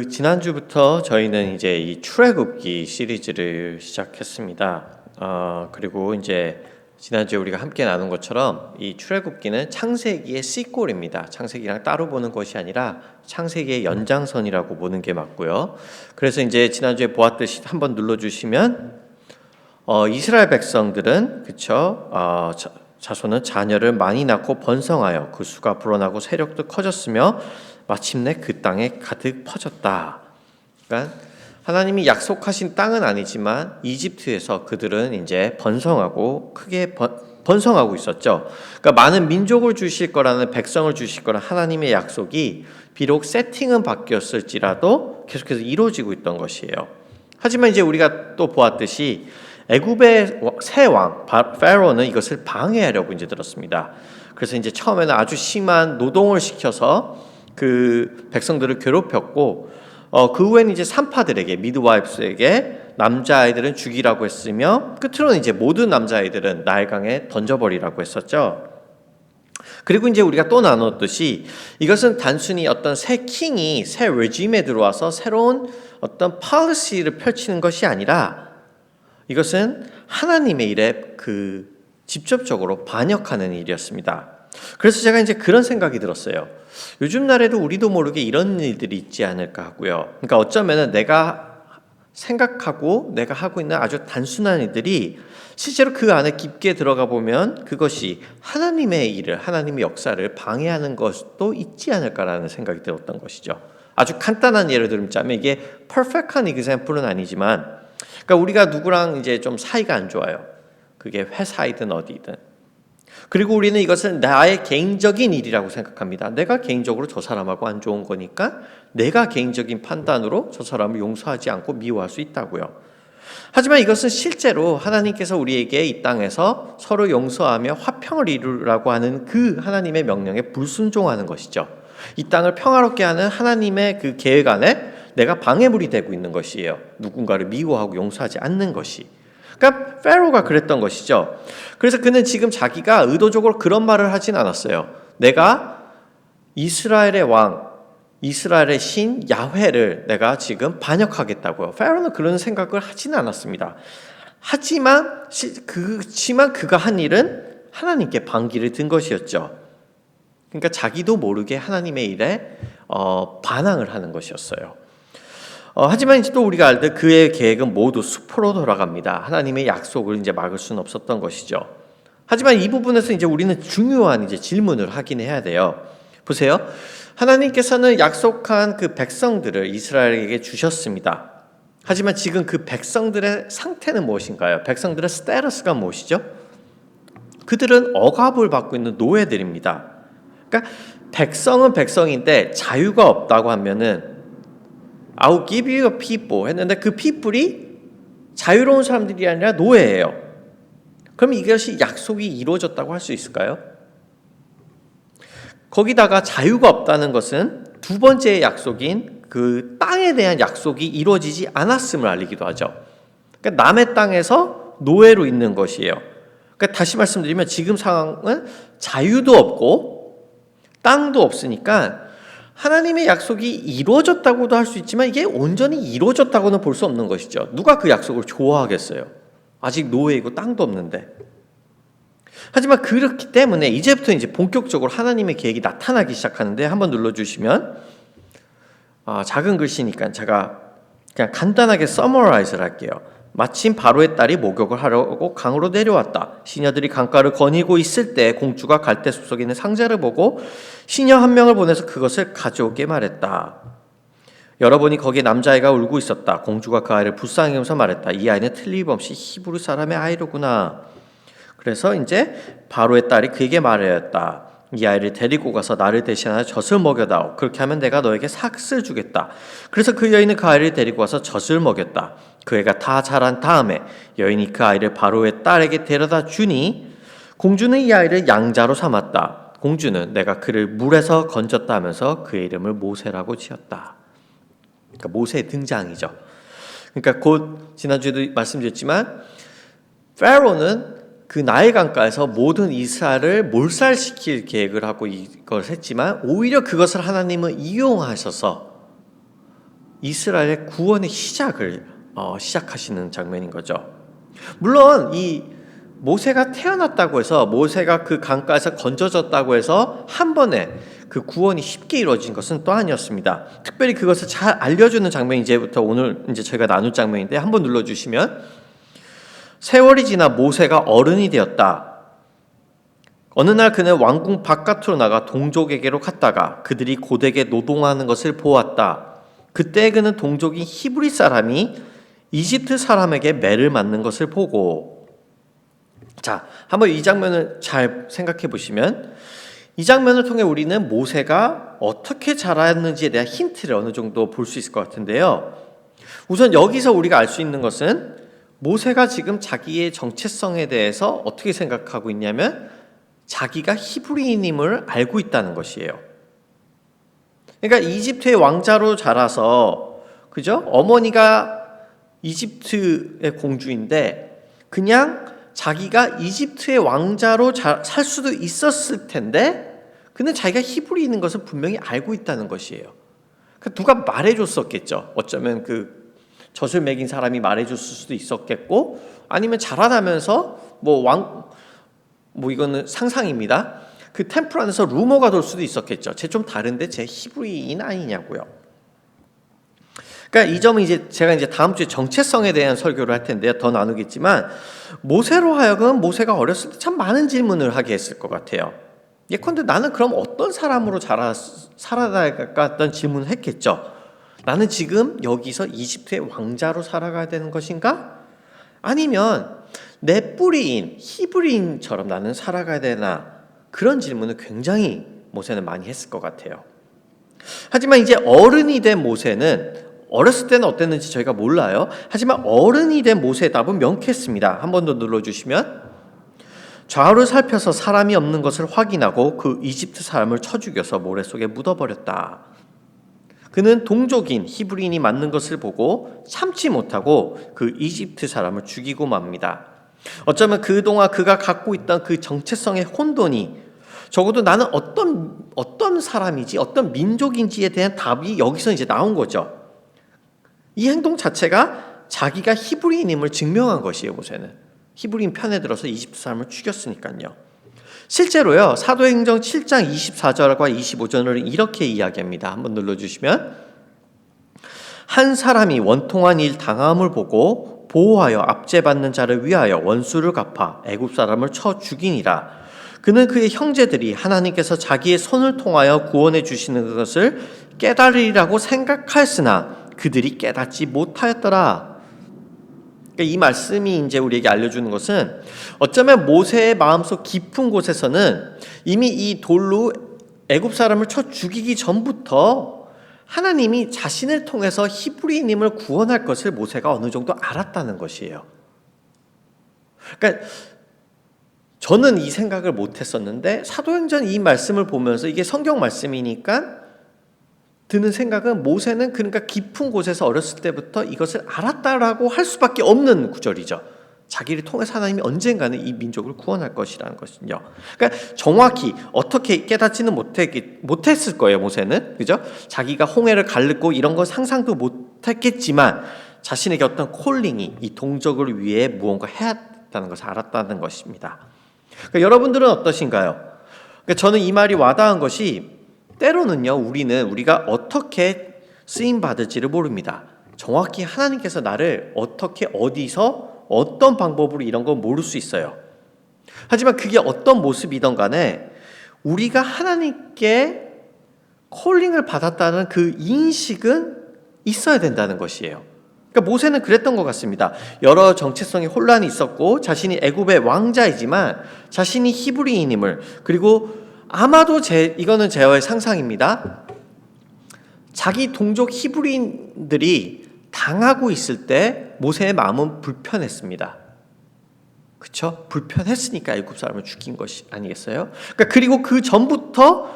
지난주부터 저희는 이제 이 출애굽기 시리즈를 시작했습니다. 그리고 이제 지난주에 우리가 함께 나눈 것처럼 이 출애굽기는 창세기의 시퀄입니다. 창세기랑 따로 보는 것이 아니라 창세기의 연장선이라고 보는 게 맞고요. 그래서 이제 지난주에 보았듯이 한번 눌러주시면 이스라엘 백성들은 자손은 자녀를 많이 낳고 번성하여 그 수가 불어나고 세력도 커졌으며 마침내 그 땅에 가득 퍼졌다. 그러니까 하나님이 약속하신 땅은 아니지만 이집트에서 그들은 이제 번성하고 크게 번성하고 있었죠. 그러니까 많은 민족을 주실 거라는, 백성을 주실 거라는 하나님의 약속이 비록 세팅은 바뀌었을지라도 계속해서 이루어지고 있던 것이에요. 하지만 이제 우리가 또 보았듯이 애굽의 새 왕 파라오는 이것을 방해하려고 이제 들었습니다. 그래서 이제 처음에는 아주 심한 노동을 시켜서 그 백성들을 괴롭혔고, 그 후에는 이제 산파들에게, 미드와이프스에게 남자아이들은 죽이라고 했으며, 끝으로는 이제 모든 남자아이들은 나일강에 던져버리라고 했었죠. 그리고 이제 우리가 또 나눴듯이 이것은 단순히 어떤 새 킹이 새 레짐에 들어와서 새로운 어떤 policy를 펼치는 것이 아니라 이것은 하나님의 일에 직접적으로 반역하는 일이었습니다. 그래서 제가 이제 그런 생각이 들었어요. 요즘 날에도 우리도 모르게 이런 일들이 있지 않을까 하고요. 그러니까 어쩌면은 내가 생각하고 내가 하고 있는 아주 단순한 일들이 실제로 그 안에 깊게 들어가 보면 그것이 하나님의 일을, 하나님의 역사를 방해하는 것도 있지 않을까라는 생각이 들었던 것이죠. 아주 간단한 예를 들자면 이게 퍼펙트한 example은 아니지만, 그러니까 우리가 누구랑 이제 좀 사이가 안 좋아요. 그게 회사이든 어디든. 그리고 우리는 이것은 나의 개인적인 일이라고 생각합니다. 내가 개인적으로 저 사람하고 안 좋은 거니까 내가 개인적인 판단으로 저 사람을 용서하지 않고 미워할 수 있다고요. 하지만 이것은 실제로 하나님께서 우리에게 이 땅에서 서로 용서하며 화평을 이루라고 하는 그 하나님의 명령에 불순종하는 것이죠. 이 땅을 평화롭게 하는 하나님의 그 계획 안에 내가 방해물이 되고 있는 것이에요. 누군가를 미워하고 용서하지 않는 것이. 그러니까 파라오가 그랬던 것이죠. 그래서 그는 지금 자기가 의도적으로 그런 말을 하진 않았어요. 내가 이스라엘의 왕, 이스라엘의 신 야훼를 내가 지금 반역하겠다고요. 파라오는 그런 생각을 하지는 않았습니다. 하지만 그가 한 일은 하나님께 반기를 든 것이었죠. 그러니까 자기도 모르게 하나님의 일에 반항을 하는 것이었어요. 하지만 이제 또 우리가 알듯 그의 계획은 모두 수포로 돌아갑니다. 하나님의 약속을 이제 막을 수는 없었던 것이죠. 하지만 이 부분에서 이제 우리는 중요한 이제 질문을 하긴 해야 돼요. 보세요. 하나님께서는 약속한 그 백성들을 이스라엘에게 주셨습니다. 하지만 지금 그 백성들의 상태는 무엇인가요? 백성들의 스테이터스가 무엇이죠? 그들은 억압을 받고 있는 노예들입니다. 그러니까 백성은 백성인데 자유가 없다고 하면은 I will give you a people 했는데 그 people이 자유로운 사람들이 아니라 노예예요. 그럼 이것이 약속이 이루어졌다고 할 수 있을까요? 거기다가 자유가 없다는 것은 두 번째 약속인 그 땅에 대한 약속이 이루어지지 않았음을 알리기도 하죠. 그러니까 남의 땅에서 노예로 있는 것이에요. 그러니까 다시 말씀드리면 지금 상황은 자유도 없고 땅도 없으니까 하나님의 약속이 이루어졌다고도 할 수 있지만 이게 온전히 이루어졌다고는 볼 수 없는 것이죠. 누가 그 약속을 좋아하겠어요? 아직 노예이고 땅도 없는데. 하지만 그렇기 때문에 이제부터 이제 본격적으로 하나님의 계획이 나타나기 시작하는데, 한번 눌러주시면 작은 글씨니까 제가 그냥 간단하게 서머라이즈를 할게요. 마침 바로의 딸이 목욕을 하려고 강으로 내려왔다. 시녀들이 강가를 거니고 있을 때 공주가 갈대 숲속에 있는 상자를 보고 시녀 한 명을 보내서 그것을 가져오게 말했다. 열어보니 거기에 남자아이가 울고 있었다. 공주가 그 아이를 불쌍히 여기면서 말했다. 이 아이는 틀림없이 히브리 사람의 아이로구나. 그래서 이제 바로의 딸이 그에게 말하였다. 이 아이를 데리고 가서 나를 대신하여 젖을 먹여다오. 그렇게 하면 내가 너에게 삭슬 주겠다. 그래서 그 여인은 그 아이를 데리고 와서 젖을 먹였다. 그 애가 다 자란 다음에 여인이 그 아이를 바로의 딸에게 데려다 주니 공주는 이 아이를 양자로 삼았다. 공주는 내가 그를 물에서 건졌다 하면서 그의 이름을 모세라고 지었다. 그러니까 모세의 등장이죠. 그러니까 곧 지난주에도 말씀드렸지만 파라오는 그 나일 강가에서 모든 이스라엘을 몰살시킬 계획을 하고 이걸 했지만 오히려 그것을 하나님은 이용하셔서 이스라엘의 구원의 시작을 시작하시는 장면인 거죠. 물론 이 모세가 태어났다고 해서, 모세가 그 강가에서 건져졌다고 해서 한 번에 그 구원이 쉽게 이루어진 것은 또 아니었습니다. 특별히 그것을 잘 알려주는 장면이 이제부터 오늘 이제 저희가 나눌 장면인데, 한번 눌러주시면, 세월이 지나 모세가 어른이 되었다. 어느 날 그는 왕궁 바깥으로 나가 동족에게로 갔다가 그들이 고되게 노동하는 것을 보았다. 그때 그는 동족인 히브리 사람이 이집트 사람에게 매를 맞는 것을 보고, 자, 한번 이 장면을 잘 생각해 보시면, 이 장면을 통해 우리는 모세가 어떻게 자랐는지에 대한 힌트를 어느 정도 볼 수 있을 것 같은데요. 우선 여기서 우리가 알 수 있는 것은, 모세가 지금 자기의 정체성에 대해서 어떻게 생각하고 있냐면, 자기가 히브리인임을 알고 있다는 것이에요. 그러니까 이집트의 왕자로 자라서, 그죠? 어머니가 이집트의 공주인데 그냥 자기가 이집트의 왕자로 살 수도 있었을 텐데, 그는 자기가 히브리인인 것을 분명히 알고 있다는 것이에요. 그러니까 누가 말해줬었겠죠. 어쩌면 그 젖을 먹인 사람이 말해줬을 수도 있었겠고, 아니면 자라나면서 이거는 상상입니다. 그 템플 안에서 루머가 돌 수도 있었겠죠. 쟤 좀 다른데 쟤 히브리인 아니냐고요. 그러니까 이 점은 제가 다음 주에 정체성에 대한 설교를 할 텐데요. 더 나누겠지만, 모세로 하여금 모세가 어렸을 때 참 많은 질문을 하게 했을 것 같아요. 예컨대 나는 그럼 어떤 사람으로 살아갈까 질문을 했겠죠. 나는 지금 여기서 이집트의 왕자로 살아가야 되는 것인가? 아니면 내 뿌리인 히브리인처럼 나는 살아가야 되나? 그런 질문을 굉장히 모세는 많이 했을 것 같아요. 하지만 이제 어른이 된 모세는, 어렸을 때는 어땠는지 저희가 몰라요. 하지만 어른이 된 모세의 답은 명쾌했습니다. 한 번 더 눌러주시면, 좌우를 살펴서 사람이 없는 것을 확인하고 그 이집트 사람을 쳐 죽여서 모래 속에 묻어버렸다. 그는 동족인 히브리인이 맞는 것을 보고 참지 못하고 그 이집트 사람을 죽이고 맙니다. 어쩌면 그동안 그가 갖고 있던 그 정체성의 혼돈이, 적어도 나는 어떤 사람이지, 어떤 민족인지에 대한 답이 여기서 이제 나온 거죠. 이 행동 자체가 자기가 히브리인임을 증명한 것이에요. 모세는 히브리인 편에 들어서 이집트 사람을 죽였으니까요. 실제로요, 사도행전 7장 24절과 25절을 이렇게 이야기합니다. 한번 눌러주시면, 한 사람이 원통한 일 당함을 보고 보호하여 압제받는 자를 위하여 원수를 갚아 애굽 사람을 쳐 죽이니라. 그는 그의 형제들이 하나님께서 자기의 손을 통하여 구원해 주시는 것을 깨달으리라고 생각하였으나 그들이 깨닫지 못하였더라. 그러니까 이 말씀이 이제 우리에게 알려주는 것은, 어쩌면 모세의 마음속 깊은 곳에서는 이미 이 돌로 애굽 사람을 쳐 죽이기 전부터 하나님이 자신을 통해서 히브리인임을 구원할 것을 모세가 어느 정도 알았다는 것이에요. 그러니까 저는 이 생각을 못했었는데, 사도행전 이 말씀을 보면서, 이게 성경 말씀이니까 드는 생각은, 모세는 그러니까 깊은 곳에서 어렸을 때부터 이것을 알았다라고 할 수밖에 없는 구절이죠. 자기를 통해서 하나님이 언젠가는 이 민족을 구원할 것이라는 것은요. 그러니까 정확히 어떻게 깨닫지는 못했을 거예요, 모세는. 그죠? 자기가 홍해를 갈르고 이런 거 상상도 못했겠지만, 자신에게 어떤 콜링이 이 동족을 위해 무언가 해야 한다는 것을 알았다는 것입니다. 그러니까 여러분들은 어떠신가요? 그러니까 저는 이 말이 와닿은 것이, 때로는요, 우리가 어떻게 쓰임 받을지를 모릅니다. 정확히 하나님께서 나를 어떻게, 어디서, 어떤 방법으로 이런 건 모를 수 있어요. 하지만 그게 어떤 모습이든 간에 우리가 하나님께 콜링을 받았다는 그 인식은 있어야 된다는 것이에요. 그러니까 모세는 그랬던 것 같습니다. 여러 정체성의 혼란이 있었고, 자신이 애굽의 왕자이지만 자신이 히브리인임을, 그리고 아마도 이거는 제어의 상상입니다. 자기 동족 히브리인들이 당하고 있을 때 모세의 마음은 불편했습니다. 그렇죠? 불편했으니까 애굽 사람을 죽인 것이 아니겠어요? 그러니까 그리고 그 전부터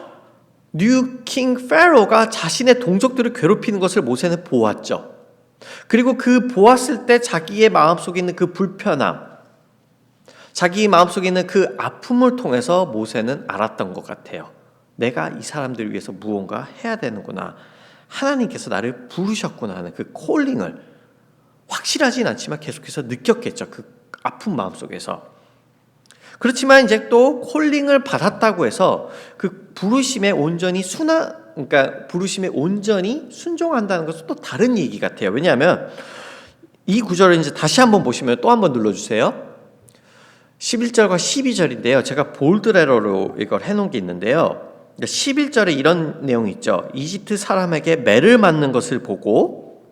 뉴 킹 페로가 자신의 동족들을 괴롭히는 것을 모세는 보았죠. 그리고 그 보았을 때 자기의 마음속에 있는 그 불편함, 자기 마음속에 있는 그 아픔을 통해서 모세는 알았던 것 같아요. 내가 이 사람들을 위해서 무언가 해야 되는구나. 하나님께서 나를 부르셨구나 하는 그 콜링을 확실하진 않지만 계속해서 느꼈겠죠. 그 아픈 마음속에서. 그렇지만 이제 또 콜링을 받았다고 해서 그 부르심에 온전히 그러니까 부르심에 온전히 순종한다는 것은 또 다른 얘기 같아요. 왜냐하면 이 구절을 이제 다시 한번 보시면 또 한번 눌러주세요. 11절과 12절인데요. 제가 볼드레러로 이걸 해놓은 게 있는데요. 11절에 이런 내용이 있죠. 이집트 사람에게 매를 맞는 것을 보고,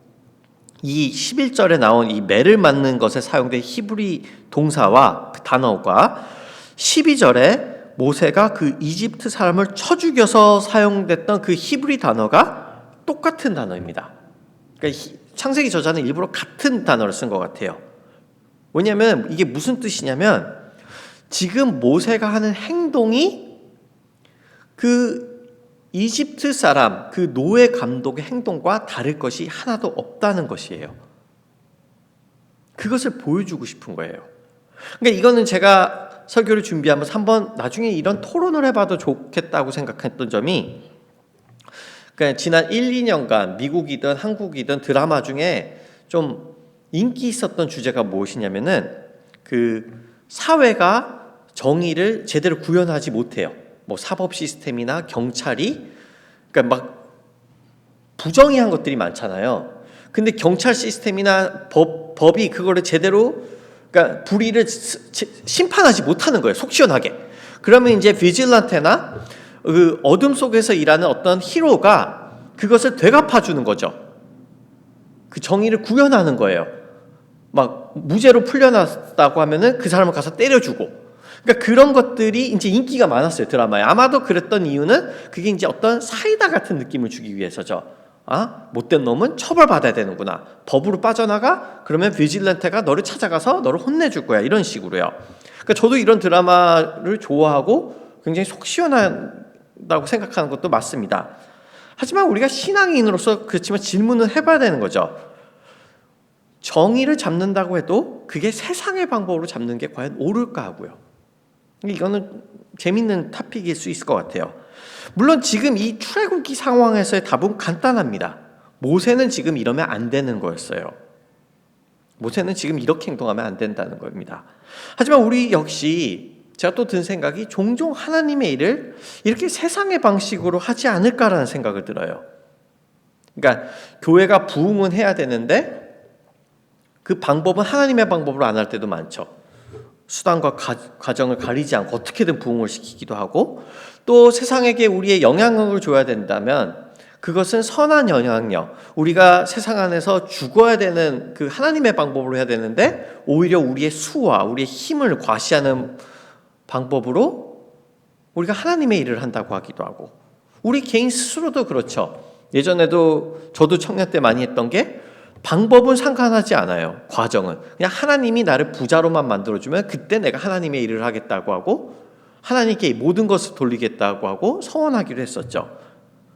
이 11절에 나온 이 매를 맞는 것에 사용된 히브리 동사와 그 단어가 12절에 모세가 그 이집트 사람을 쳐 죽여서 사용됐던 그 히브리 단어가 똑같은 단어입니다. 그러니까 창세기 저자는 일부러 같은 단어를 쓴 것 같아요. 왜냐하면 이게 무슨 뜻이냐면 지금 모세가 하는 행동이 그 이집트 사람, 그 노예 감독의 행동과 다를 것이 하나도 없다는 것이에요. 그것을 보여주고 싶은 거예요. 그러니까 이거는 제가 설교를 준비하면서 한번 나중에 이런 토론을 해봐도 좋겠다고 생각했던 점이, 그러니까 지난 1, 2년간 미국이든 한국이든 드라마 중에 좀 인기 있었던 주제가 무엇이냐면은 그 사회가 정의를 제대로 구현하지 못해요. 뭐 사법 시스템이나 경찰이 그러니까 막 부정의한 것들이 많잖아요. 근데 경찰 시스템이나 법이 그거를 제대로 그러니까 불의를 심판하지 못하는 거예요. 속 시원하게. 그러면 이제 비질란테나 그 어둠 속에서 일하는 어떤 히로가 그것을 되갚아 주는 거죠. 그 정의를 구현하는 거예요. 막 무죄로 풀려났다고 하면은 그 사람을 가서 때려주고. 그러니까 그런 것들이 이제 인기가 많았어요, 드라마에. 아마도 그랬던 이유는 그게 이제 어떤 사이다 같은 느낌을 주기 위해서죠. 아, 못된 놈은 처벌받아야 되는구나. 법으로 빠져나가? 그러면 비질란테가 너를 찾아가서 너를 혼내줄 거야. 이런 식으로요. 그러니까 저도 이런 드라마를 좋아하고 굉장히 속 시원하다고 생각하는 것도 맞습니다. 하지만 우리가 신앙인으로서 그렇지만 질문을 해봐야 되는 거죠. 정의를 잡는다고 해도 그게 세상의 방법으로 잡는 게 과연 옳을까 하고요. 이거는 재밌는 토픽일 수 있을 것 같아요. 물론 지금 이 출애굽기 상황에서의 답은 간단합니다. 모세는 지금 이러면 안 되는 거였어요. 모세는 지금 이렇게 행동하면 안 된다는 겁니다. 하지만 우리 역시 제가 또 든 생각이 종종 하나님의 일을 이렇게 세상의 방식으로 하지 않을까라는 생각을 들어요. 그러니까 교회가 부흥은 해야 되는데 그 방법은 하나님의 방법으로 안 할 때도 많죠. 수단과 과정을 가리지 않고 어떻게든 부흥을 시키기도 하고, 또 세상에게 우리의 영향력을 줘야 된다면 그것은 선한 영향력, 우리가 세상 안에서 죽어야 되는 그 하나님의 방법으로 해야 되는데 오히려 우리의 수와 우리의 힘을 과시하는 방법으로 우리가 하나님의 일을 한다고 하기도 하고, 우리 개인 스스로도 그렇죠. 예전에도 저도 청년 때 많이 했던 게 방법은 상관하지 않아요. 과정은 그냥 하나님이 나를 부자로만 만들어주면 그때 내가 하나님의 일을 하겠다고 하고 하나님께 모든 것을 돌리겠다고 하고 서원하기로 했었죠.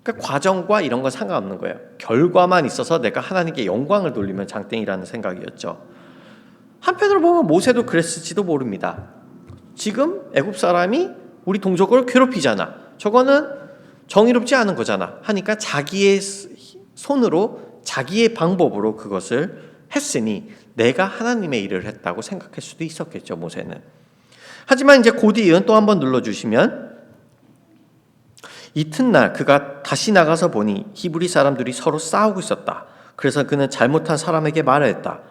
그러니까 과정과 이런 건 상관없는 거예요. 결과만 있어서 내가 하나님께 영광을 돌리면 장땡이라는 생각이었죠. 한편으로 보면 모세도 그랬을지도 모릅니다. 지금 애굽 사람이 우리 동족을 괴롭히잖아. 저거는 정의롭지 않은 거잖아. 하니까 자기의 손으로 자기의 방법으로 그것을 했으니 내가 하나님의 일을 했다고 생각할 수도 있었겠죠, 모세는. 하지만 이제 곧 이은 또 한번 눌러주시면, 이튿날 그가 다시 나가서 보니 히브리 사람들이 서로 싸우고 있었다. 그래서 그는 잘못한 사람에게 말했다.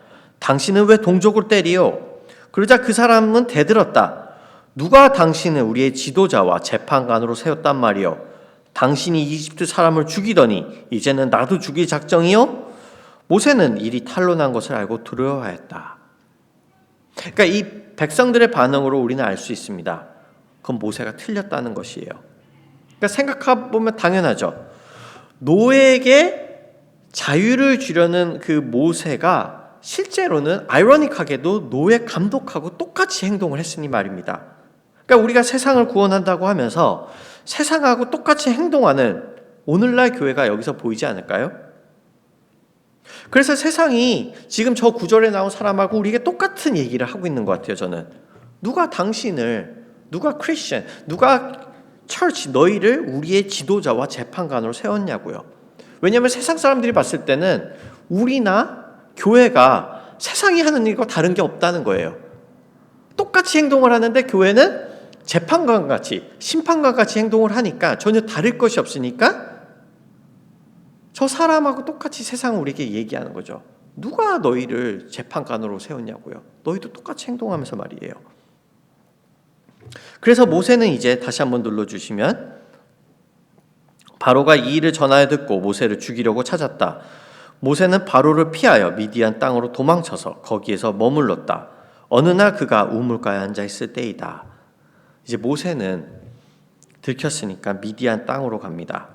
당신은 왜 동족을 때리요? 그러자 그 사람은 대들었다. 누가 당신을 우리의 지도자와 재판관으로 세웠단 말이요? 당신이 이집트 사람을 죽이더니 이제는 나도 죽일 작정이요? 모세는 일이 탄로난 것을 알고 두려워하였다. 그러니까 이 백성들의 반응으로 우리는 알 수 있습니다. 그건 모세가 틀렸다는 것이에요. 그러니까 생각해보면 당연하죠. 노예에게 자유를 주려는 그 모세가 실제로는 아이러니하게도 노예 감독하고 똑같이 행동을 했으니 말입니다. 그러니까 우리가 세상을 구원한다고 하면서 세상하고 똑같이 행동하는 오늘날 교회가 여기서 보이지 않을까요? 그래서 세상이 지금 저 구절에 나온 사람하고 우리에게 똑같은 얘기를 하고 있는 것 같아요, 저는. 누가 당신을, 누가 크리스천, 누가 처치, 너희를 우리의 지도자와 재판관으로 세웠냐고요. 왜냐하면 세상 사람들이 봤을 때는 우리나 교회가 세상이 하는 일과 다른 게 없다는 거예요. 똑같이 행동을 하는데 교회는 재판관과 같이, 심판관과 같이 행동을 하니까 전혀 다를 것이 없으니까 저 사람하고 똑같이 세상은 우리에게 얘기하는 거죠. 누가 너희를 재판관으로 세웠냐고요. 너희도 똑같이 행동하면서 말이에요. 그래서 모세는 이제 다시 한번 눌러주시면, 바로가 이 일을 전하여 듣고 모세를 죽이려고 찾았다. 모세는 바로를 피하여 미디안 땅으로 도망쳐서 거기에서 머물렀다. 어느 날 그가 우물가에 앉아 있을 때이다. 이제 모세는 들켰으니까 미디안 땅으로 갑니다.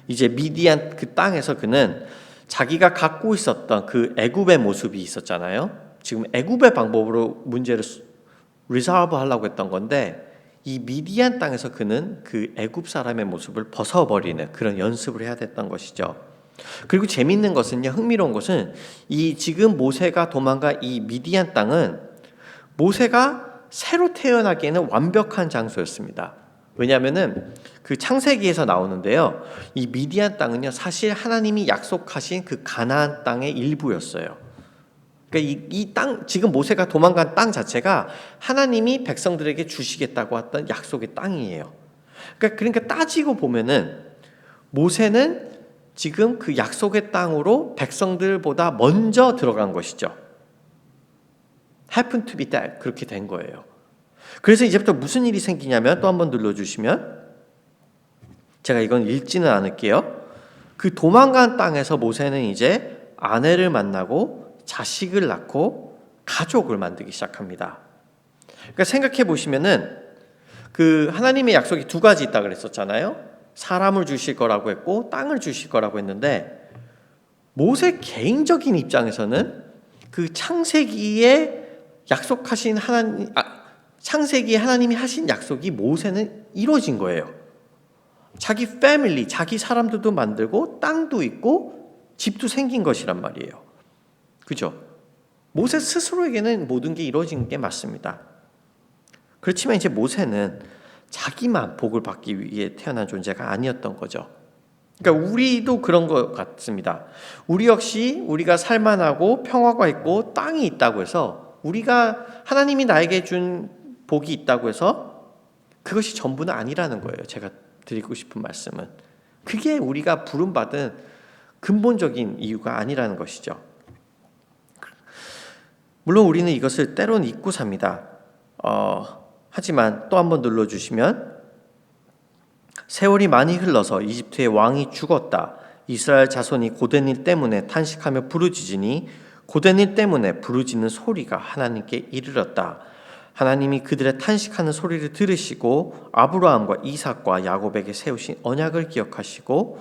이제 미디안 그 땅에서 그는 자기가 갖고 있었던 그 애굽의 모습이 있었잖아요. 지금 애굽의 방법으로 문제를 리solve 하려고 했던 건데, 이 미디안 땅에서 그는 그 애굽 사람의 모습을 벗어버리는 그런 연습을 해야 됐던 것이죠. 그리고 재미있는 것은요, 흥미로운 것은 이 지금 모세가 도망가 이 미디안 땅은 모세가 새로 태어나기에는 완벽한 장소였습니다. 왜냐하면은 그 창세기에서 나오는데요, 이 미디안 땅은요 사실 하나님이 약속하신 그 가나안 땅의 일부였어요. 그러니까 이 땅, 지금 모세가 도망간 땅 자체가 하나님이 백성들에게 주시겠다고 했던 약속의 땅이에요. 그러니까 따지고 보면은 모세는 지금 그 약속의 땅으로 백성들보다 먼저 들어간 것이죠. happen to be that, 그렇게 된 거예요. 그래서 이제부터 무슨 일이 생기냐면, 또 한번 눌러주시면, 제가 이건 읽지는 않을게요. 그 도망간 땅에서 모세는 이제 아내를 만나고 자식을 낳고 가족을 만들기 시작합니다. 그러니까 생각해 보시면은 그 하나님의 약속이 두 가지 있다 그랬었잖아요. 사람을 주실 거라고 했고 땅을 주실 거라고 했는데, 모세 개인적인 입장에서는 그 창세기에 약속하신 창세기에 하나님이 하신 약속이 모세는 이루어진 거예요. 자기 패밀리, 자기 사람들도 만들고 땅도 있고 집도 생긴 것이란 말이에요. 그죠? 모세 스스로에게는 모든 게 이루어진 게 맞습니다. 그렇지만 이제 모세는 자기만 복을 받기 위해 태어난 존재가 아니었던 거죠. 그러니까 우리도 그런 것 같습니다. 우리 역시 우리가 살만하고 평화가 있고 땅이 있다고 해서, 우리가 하나님이 나에게 준 복이 있다고 해서 그것이 전부는 아니라는 거예요. 제가 드리고 싶은 말씀은 그게 우리가 부름받은 근본적인 이유가 아니라는 것이죠. 물론 우리는 이것을 때론 잊고 삽니다. 하지만 또 한번 눌러주시면, 세월이 많이 흘러서 이집트의 왕이 죽었다. 이스라엘 자손이 고된 일 때문에 탄식하며 부르짖으니 고된 일 때문에 부르짖는 소리가 하나님께 이르렀다. 하나님이 그들의 탄식하는 소리를 들으시고 아브라함과 이삭과 야곱에게 세우신 언약을 기억하시고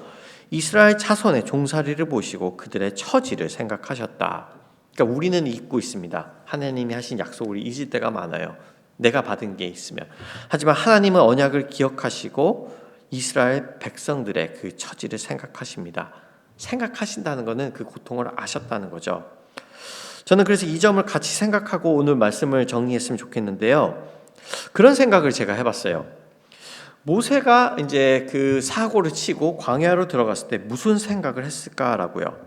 이스라엘 자손의 종살이를 보시고 그들의 처지를 생각하셨다. 그러니까 우리는 잊고 있습니다. 하나님이 하신 약속을 잊을 때가 많아요. 내가 받은 게 있으면. 하지만 하나님은 언약을 기억하시고 이스라엘 백성들의 그 처지를 생각하십니다. 생각하신다는 것은 그 고통을 아셨다는 거죠. 저는 그래서 이 점을 같이 생각하고 오늘 말씀을 정리했으면 좋겠는데요. 그런 생각을 제가 해봤어요. 모세가 이제 그 사고를 치고 광야로 들어갔을 때 무슨 생각을 했을까라고요.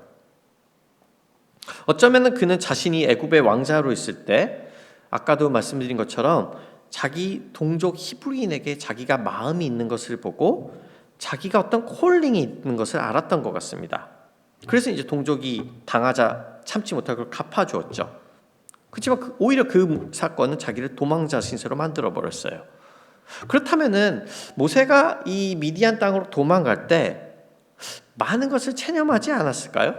어쩌면은 그는 자신이 애굽의 왕자로 있을 때, 아까도 말씀드린 것처럼 자기 동족 히브리인에게 자기가 마음이 있는 것을 보고 자기가 어떤 콜링이 있는 것을 알았던 것 같습니다. 그래서 이제 동족이 당하자 참지 못하고 그걸 갚아주었죠. 그렇지만 오히려 그 사건은 자기를 도망자 신세로 만들어 버렸어요. 그렇다면은 모세가 이 미디안 땅으로 도망갈 때 많은 것을 체념하지 않았을까요?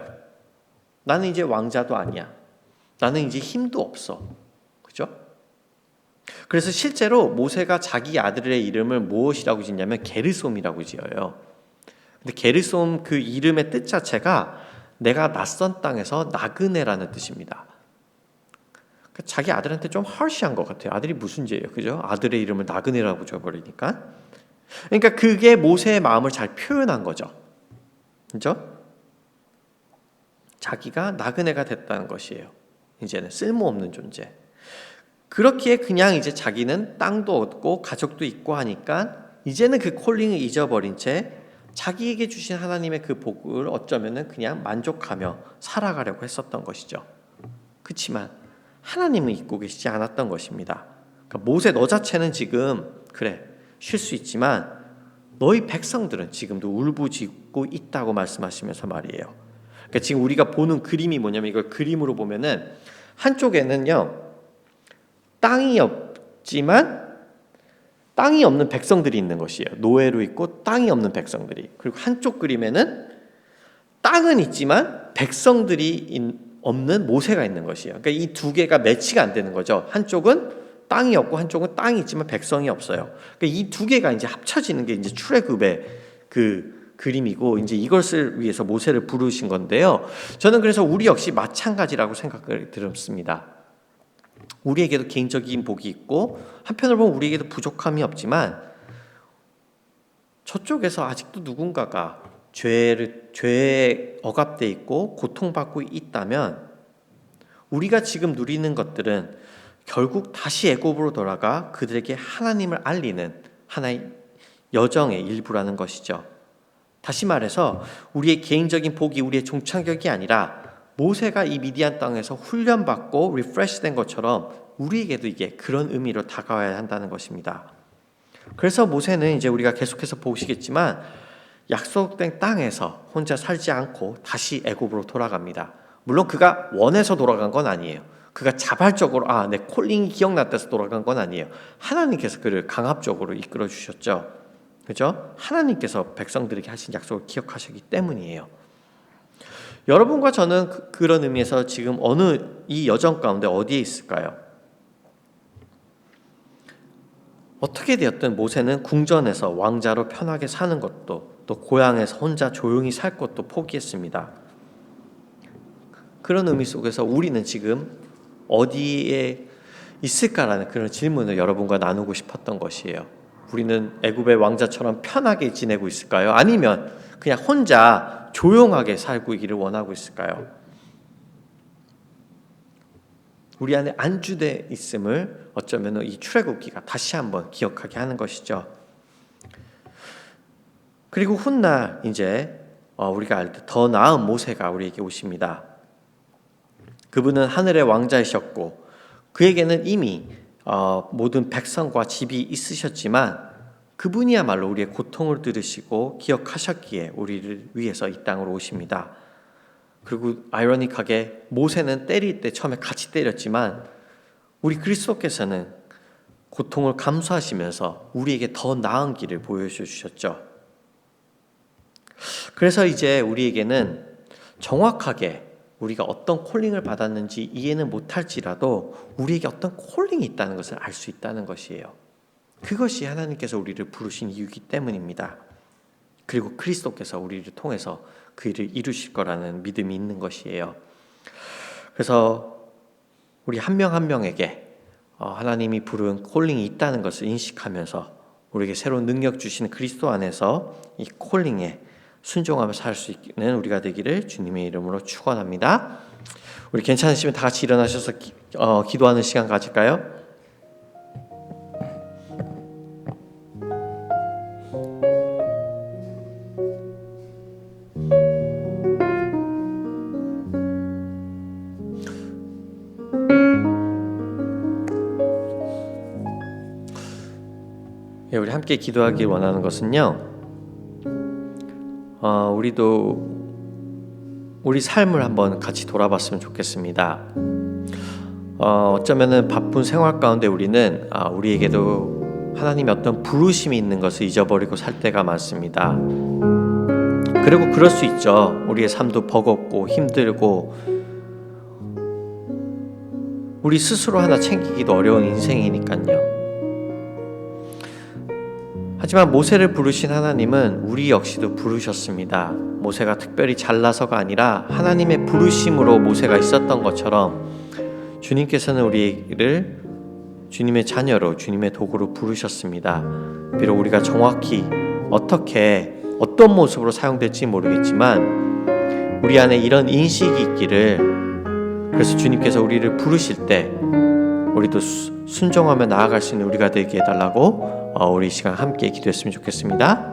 나는 이제 왕자도 아니야. 나는 이제 힘도 없어. 그죠? 그래서 실제로 모세가 자기 아들의 이름을 무엇이라고 짓냐면 게르솜이라고 지어요. 근데 게르솜 그 이름의 뜻 자체가 내가 낯선 땅에서 나그네라는 뜻입니다. 자기 아들한테 좀 harsh한 것 같아요. 아들이 무슨 죄예요, 그죠? 아들의 이름을 나그네라고 줘버리니까. 그러니까 그게 모세의 마음을 잘 표현한 거죠, 그죠? 자기가 나그네가 됐다는 것이에요. 이제는 쓸모없는 존재. 그렇기에 그냥 이제 자기는 땅도 얻고 가족도 있고 하니까 이제는 그 콜링을 잊어버린 채 자기에게 주신 하나님의 그 복을 어쩌면은 그냥 만족하며 살아가려고 했었던 것이죠. 그렇지만 하나님은 잊고 계시지 않았던 것입니다. 그러니까 모세 너 자체는 지금 그래 쉴 수 있지만 너희 백성들은 지금도 울부짖고 있다고 말씀하시면서 말이에요. 그러니까 지금 우리가 보는 그림이 뭐냐면 이걸 그림으로 보면은 한쪽에는요 땅이 없지만 땅이 없는 백성들이 있는 것이에요. 노예로 있고 땅이 없는 백성들이. 그리고 한쪽 그림에는 땅은 있지만 백성들이 없는 모세가 있는 것이에요. 그러니까 이 두 개가 매치가 안 되는 거죠. 한쪽은 땅이 없고 한쪽은 땅이 있지만 백성이 없어요. 그러니까 이 두 개가 이제 합쳐지는 게 이제 출애굽의 그 그림이고 이제 이것을 위해서 모세를 부르신 건데요. 저는 그래서 우리 역시 마찬가지라고 생각을 들었습니다. 우리에게도 개인적인 복이 있고 한편으로 보면 우리에게도 부족함이 없지만 저쪽에서 아직도 누군가가 죄에 억압돼 있고 고통받고 있다면 우리가 지금 누리는 것들은 결국 다시 애굽으로 돌아가 그들에게 하나님을 알리는 하나의 여정의 일부라는 것이죠. 다시 말해서 우리의 개인적인 복이 우리의 종착역이 아니라 모세가 이 미디안 땅에서 훈련받고 리프레시된 것처럼 우리에게도 이게 그런 의미로 다가와야 한다는 것입니다. 그래서 모세는 이제 우리가 계속해서 보시겠지만 약속된 땅에서 혼자 살지 않고 다시 애굽으로 돌아갑니다. 물론 그가 원해서 돌아간 건 아니에요. 그가 자발적으로 내 콜링이 기억났다서 돌아간 건 아니에요. 하나님께서 그를 강압적으로 이끌어 주셨죠. 그죠? 하나님께서 백성들에게 하신 약속을 기억하셨기 때문이에요. 여러분과 저는 그런 의미에서 지금 어느 이 여정 가운데 어디에 있을까요? 어떻게 되었든 모세는 궁전에서 왕자로 편하게 사는 것도 또 고향에서 혼자 조용히 살 것도 포기했습니다. 그런 의미 속에서 우리는 지금 어디에 있을까라는 그런 질문을 여러분과 나누고 싶었던 것이에요. 우리는 애굽의 왕자처럼 편하게 지내고 있을까요? 아니면 그냥 혼자 조용하게 살고 있기를 원하고 있을까요? 우리 안에 안주돼 있음을 어쩌면 이 출애굽기가 다시 한번 기억하게 하는 것이죠. 그리고 훗날 이제 우리가 알 때 더 나은 모세가 우리에게 오십니다. 그분은 하늘의 왕자이셨고 그에게는 이미 모든 백성과 집이 있으셨지만 그분이야말로 우리의 고통을 들으시고 기억하셨기에 우리를 위해서 이 땅으로 오십니다. 그리고 아이러니하게 모세는 때릴 때 처음에 같이 때렸지만 우리 그리스도께서는 고통을 감수하시면서 우리에게 더 나은 길을 보여주셨죠. 그래서 이제 우리에게는 정확하게 우리가 어떤 콜링을 받았는지 이해는 못할지라도 우리에게 어떤 콜링이 있다는 것을 알 수 있다는 것이에요. 그것이 하나님께서 우리를 부르신 이유이기 때문입니다. 그리고 그리스도께서 우리를 통해서 그 일을 이루실 거라는 믿음이 있는 것이에요. 그래서 우리 한 명 한 명에게 하나님이 부른 콜링이 있다는 것을 인식하면서 우리에게 새로운 능력 주시는 그리스도 안에서 이 콜링에 순종하며 살 수 있는 우리가 되기를 주님의 이름으로 축원합니다. 우리 괜찮으시면 다 같이 일어나셔서 기도하는 시간 가질까요? 우리 함께 기도하길 원하는 것은요. 우리도 우리 삶을 한번 같이 돌아봤으면 좋겠습니다. 어쩌면은 바쁜 생활 가운데 우리는 우리에게도 하나님의 어떤 부르심이 있는 것을 잊어버리고 살 때가 많습니다. 그리고 그럴 수 있죠. 우리의 삶도 버겁고 힘들고 우리 스스로 하나 챙기기도 어려운 인생이니까요. 하지만 모세를 부르신 하나님은 우리 역시도 부르셨습니다. 모세가 특별히 잘나서가 아니라 하나님의 부르심으로 모세가 있었던 것처럼 주님께서는 우리를 주님의 자녀로 주님의 도구로 부르셨습니다. 비록 우리가 정확히 어떤 모습으로 사용될지 모르겠지만 우리 안에 이런 인식이 있기를, 그래서 주님께서 우리를 부르실 때 우리도 순종하며 나아갈 수 있는 우리가 되게 해달라고 우리 시간 함께 기도했으면 좋겠습니다.